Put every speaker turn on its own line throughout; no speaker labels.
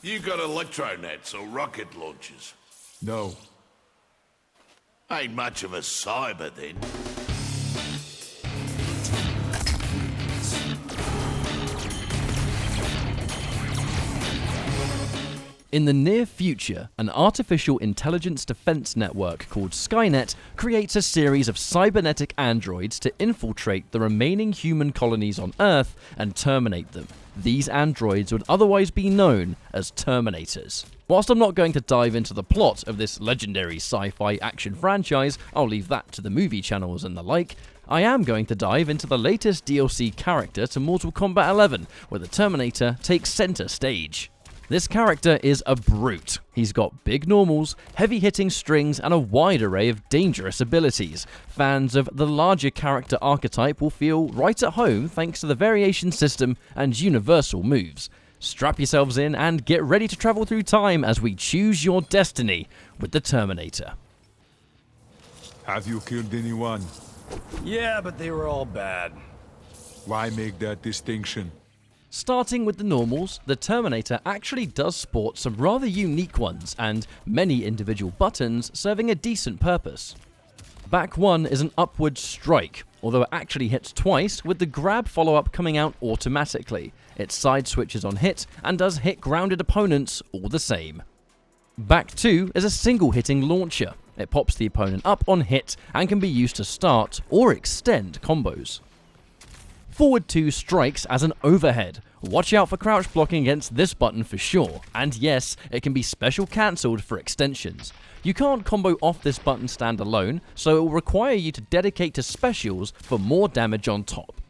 You got electronets or rocket launchers?
No.
Ain't much of a cyber then.
In the near future, an artificial intelligence defense network called Skynet creates a series of cybernetic androids to infiltrate the remaining human colonies on Earth and terminate them. These androids would otherwise be known as Terminators. Whilst I'm not going to dive into the plot of this legendary sci-fi action franchise, I'll leave that to the movie channels and the like, I am going to dive into the latest DLC character to Mortal Kombat 11, where the Terminator takes center stage. This character is a brute. He's got big normals, heavy-hitting strings, and a wide array of dangerous abilities. Fans of the larger character archetype will feel right at home thanks to the variation system and universal moves. Strap yourselves in and get ready to travel through time as we choose your destiny with the Terminator.
Have you killed anyone?
Yeah, but they were all bad.
Why make that distinction?
Starting with the normals, the Terminator actually does sport some rather unique ones, and many individual buttons serving a decent purpose. Back 1 is an upward strike, although it actually hits twice, with the grab follow-up coming out automatically. It side switches on hit, and does hit grounded opponents all the same. Back 2 is a single hitting launcher. It pops the opponent up on hit, and can be used to start or extend combos. Forward 2 strikes as an overhead. Watch out for crouch blocking against this button for sure, and yes, it can be special cancelled for extensions. You can't combo off this button standalone, so it will require you to dedicate to specials for more damage on top.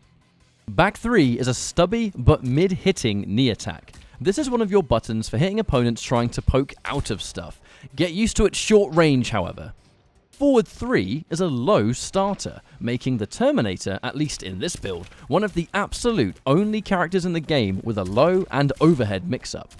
Back 3 is a stubby but mid-hitting knee attack. This is one of your buttons for hitting opponents trying to poke out of stuff. Get used to its short range, however. Forward 3 is a low starter, making the Terminator, at least in this build, one of the absolute only characters in the game with a low and overhead mix-up.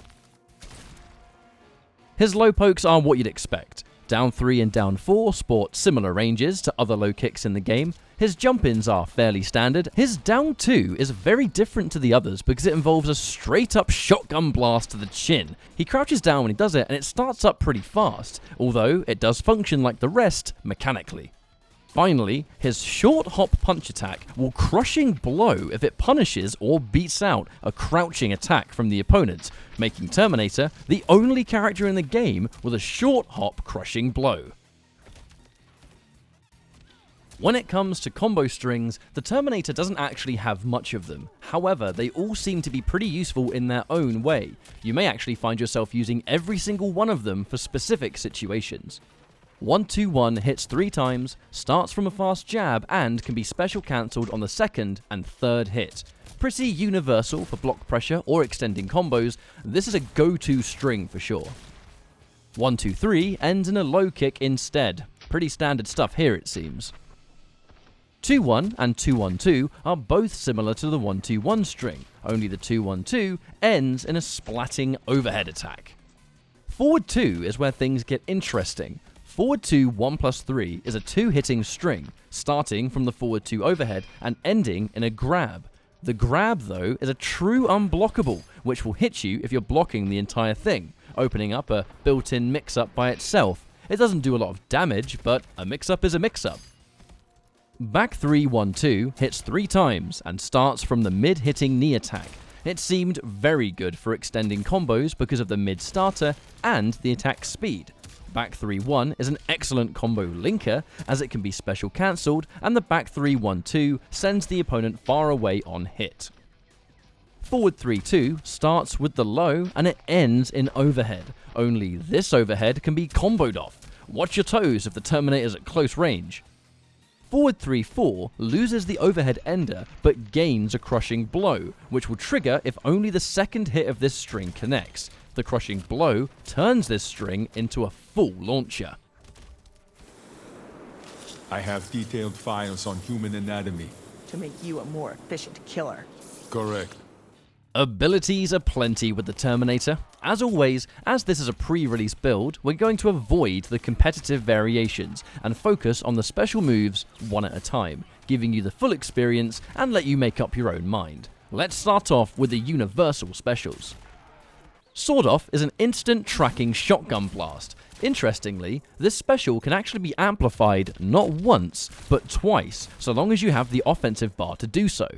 His low pokes are what you'd expect. Down 3 and down 4 sport similar ranges to other low kicks in the game. His jump-ins are fairly standard. His down 2 is very different to the others because it involves a straight-up shotgun blast to the chin. He crouches down when he does it, and it starts up pretty fast, although it does function like the rest mechanically. Finally, his short hop punch attack will crushing blow if it punishes or beats out a crouching attack from the opponent, making Terminator the only character in the game with a short hop crushing blow. When it comes to combo strings, the Terminator doesn't actually have much of them. However, they all seem to be pretty useful in their own way. You may actually find yourself using every single one of them for specific situations. 1-2-1 hits 3 times, starts from a fast jab, and can be special cancelled on the second and third hit. Pretty universal for block pressure or extending combos, this is a go-to string for sure. 1-2-3 ends in a low kick instead. Pretty standard stuff here it seems. 2-1 and 2-1-2 are both similar to the 1-2-1 string, only the 2-1-2 ends in a splatting overhead attack. Forward 2 is where things get interesting. Forward 2 1+3 is a 2-hitting string, starting from the forward 2 overhead and ending in a grab. The grab, though, is a true unblockable, which will hit you if you're blocking the entire thing, opening up a built-in mix-up by itself. It doesn't do a lot of damage, but a mix-up is a mix-up. Back 3 1-2 hits 3 times and starts from the mid-hitting knee attack. It seemed very good for extending combos because of the mid-starter and the attack speed. Back 3-1 is an excellent combo linker as it can be special cancelled, and the back 3-1-2 sends the opponent far away on hit. Forward 3-2 starts with the low and it ends in overhead. Only this overhead can be comboed off. Watch your toes if the Terminator's at close range. Forward 3-4 loses the overhead ender but gains a crushing blow, which will trigger if only the second hit of this string connects. The crushing blow turns this string into a full launcher.
I have detailed files on human anatomy.
To make you a more efficient killer.
Correct.
Abilities are plenty with the Terminator. As always, as this is a pre-release build, we're going to avoid the competitive variations and focus on the special moves one at a time, giving you the full experience and let you make up your own mind. Let's start off with the universal specials. Sawed Off is an instant tracking shotgun blast. Interestingly, this special can actually be amplified not once, but twice, so long as you have the offensive bar to do so.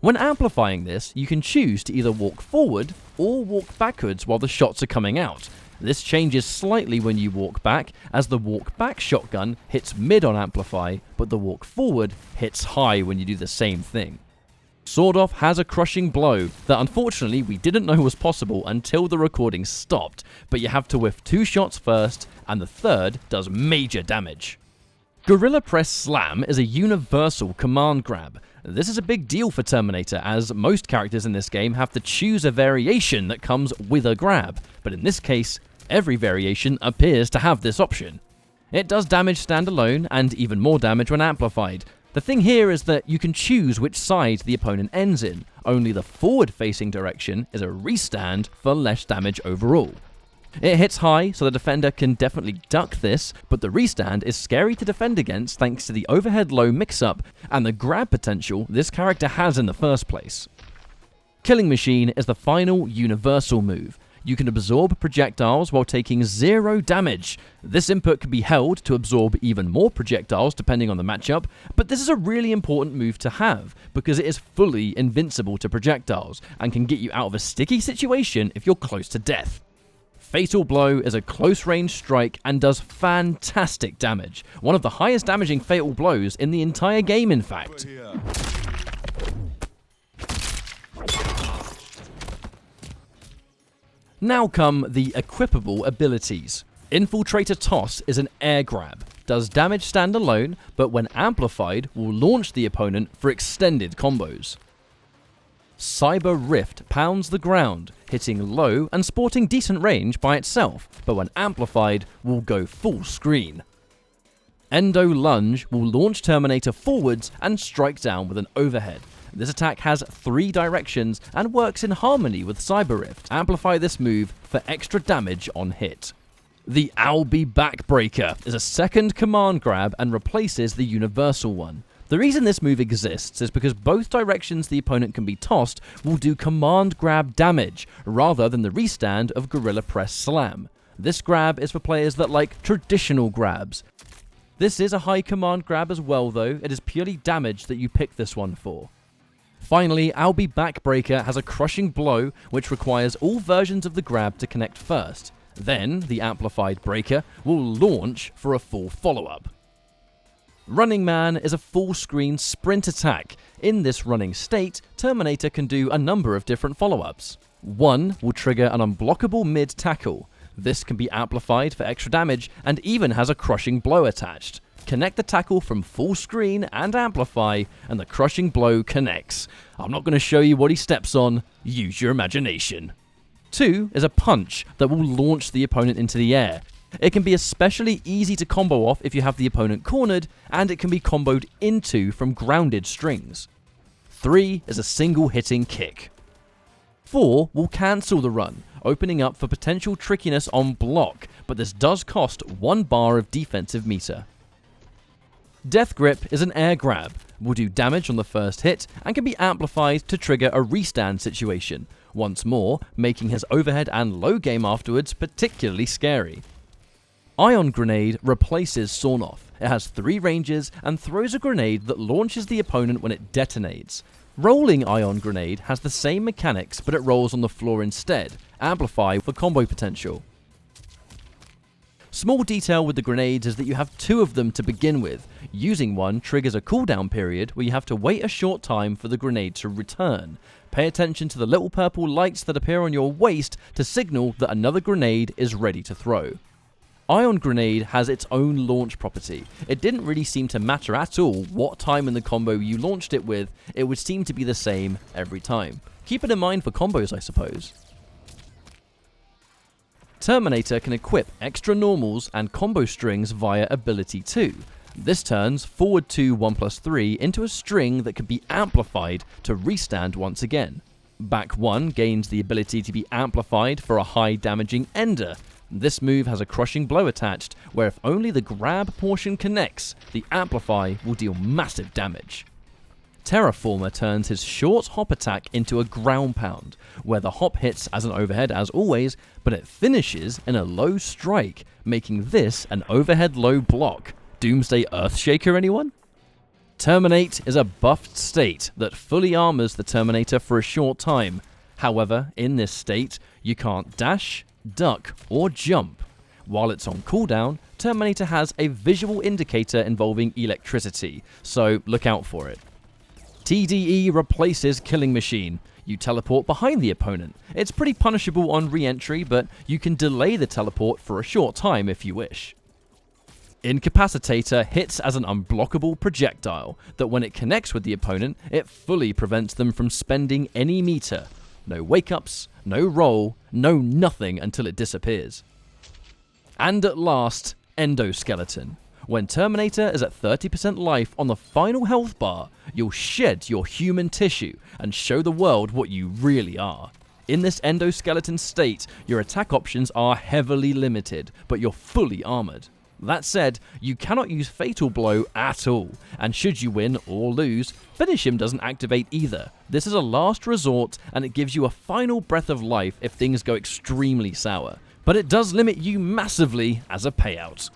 When amplifying this, you can choose to either walk forward or walk backwards while the shots are coming out. This changes slightly when you walk back, as the walk back shotgun hits mid on amplify, but the walk forward hits high when you do the same thing. Sawed Off has a crushing blow that unfortunately we didn't know was possible until the recording stopped, but you have to whiff 2 shots first, and the third does major damage. Gorilla Press Slam is a universal command grab. This is a big deal for Terminator, as most characters in this game have to choose a variation that comes with a grab, but in this case, every variation appears to have this option. It does damage standalone, and even more damage when amplified. The thing here is that you can choose which side the opponent ends in. Only the forward-facing direction is a restand for less damage overall. It hits high, so the defender can definitely duck this, but the restand is scary to defend against thanks to the overhead low mix-up and the grab potential this character has in the first place. Killing Machine is the final universal move. You can absorb projectiles while taking 0 damage. This input can be held to absorb even more projectiles depending on the matchup, but this is a really important move to have because it is fully invincible to projectiles and can get you out of a sticky situation if you're close to death. Fatal Blow is a close-range strike and does fantastic damage. One of the highest damaging fatal blows in the entire game, in fact. Now come the Equippable Abilities. Infiltrator Toss is an air grab. Does damage standalone, but when amplified will launch the opponent for extended combos. Cyber Rift pounds the ground, hitting low and sporting decent range by itself, but when amplified will go full screen. Endo Lunge will launch Terminator forwards and strike down with an overhead. This attack has 3 directions and works in harmony with Cyber Rift. Amplify this move for extra damage on hit. The Albi Backbreaker is a second command grab and replaces the universal one. The reason this move exists is because both directions the opponent can be tossed will do command grab damage, rather than the restand of Gorilla Press Slam. This grab is for players that like traditional grabs. This is a high command grab as well though, it is purely damage that you pick this one for. Finally, Albi Backbreaker has a crushing blow which requires all versions of the grab to connect first. Then, the amplified breaker will launch for a full follow-up. Running Man is a full-screen sprint attack. In this running state, Terminator can do a number of different follow-ups. One will trigger an unblockable mid-tackle. This can be amplified for extra damage and even has a crushing blow attached. Connect the tackle from full screen and amplify, and the crushing blow connects. I'm not going to show you what he steps on, use your imagination. 2 is a punch that will launch the opponent into the air. It can be especially easy to combo off if you have the opponent cornered, and it can be comboed into from grounded strings. 3 is a single hitting kick. 4 will cancel the run, opening up for potential trickiness on block, but this does cost 1 bar of defensive meter. Death Grip is an air grab, will do damage on the first hit, and can be amplified to trigger a restand situation, once more making his overhead and low game afterwards particularly scary. Ion Grenade replaces Sawn Off. It has 3 ranges and throws a grenade that launches the opponent when it detonates. Rolling Ion Grenade has the same mechanics, but it rolls on the floor instead. Amplify for combo potential. Small detail with the grenades is that you have 2 of them to begin with. Using one triggers a cooldown period where you have to wait a short time for the grenade to return. Pay attention to the little purple lights that appear on your waist to signal that another grenade is ready to throw. Ion Grenade has its own launch property. It didn't really seem to matter at all what time in the combo you launched it with, it would seem to be the same every time. Keep it in mind for combos, I suppose. Terminator can equip extra normals and combo strings via Ability 2. This turns forward 2 1+3 into a string that can be amplified to restand once again. Back 1 gains the ability to be amplified for a high damaging ender. This move has a crushing blow attached, where if only the grab portion connects, the amplify will deal massive damage. Terraformer turns his short hop attack into a ground pound, where the hop hits as an overhead as always, but it finishes in a low strike, making this an overhead low block. Doomsday Earthshaker, anyone? Terminate is a buffed state that fully armors the Terminator for a short time. However, in this state, you can't dash, duck, or jump. While it's on cooldown, Terminator has a visual indicator involving electricity, so look out for it. TDE replaces Killing Machine. You teleport behind the opponent. It's pretty punishable on re-entry, but you can delay the teleport for a short time if you wish. Incapacitator hits as an unblockable projectile that when it connects with the opponent, it fully prevents them from spending any meter. No wake-ups, no roll, no nothing until it disappears. And at last, Endoskeleton. When Terminator is at 30% life on the final health bar, you'll shed your human tissue and show the world what you really are. In this endoskeleton state, your attack options are heavily limited, but you're fully armored. That said, you cannot use Fatal Blow at all, and should you win or lose, Finish Him doesn't activate either. This is a last resort, and it gives you a final breath of life if things go extremely sour, but it does limit you massively as a payout.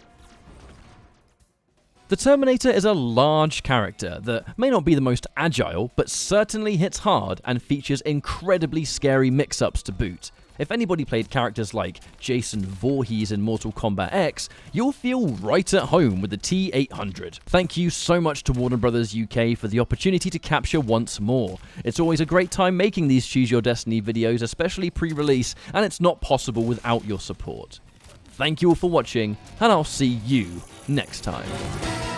The Terminator is a large character that may not be the most agile, but certainly hits hard and features incredibly scary mix-ups to boot. If anybody played characters like Jason Voorhees in Mortal Kombat X, you'll feel right at home with the T-800. Thank you so much to Warner Bros. UK for the opportunity to capture once more. It's always a great time making these Choose Your Destiny videos, especially pre-release, and it's not possible without your support. Thank you all for watching, and I'll see you next time.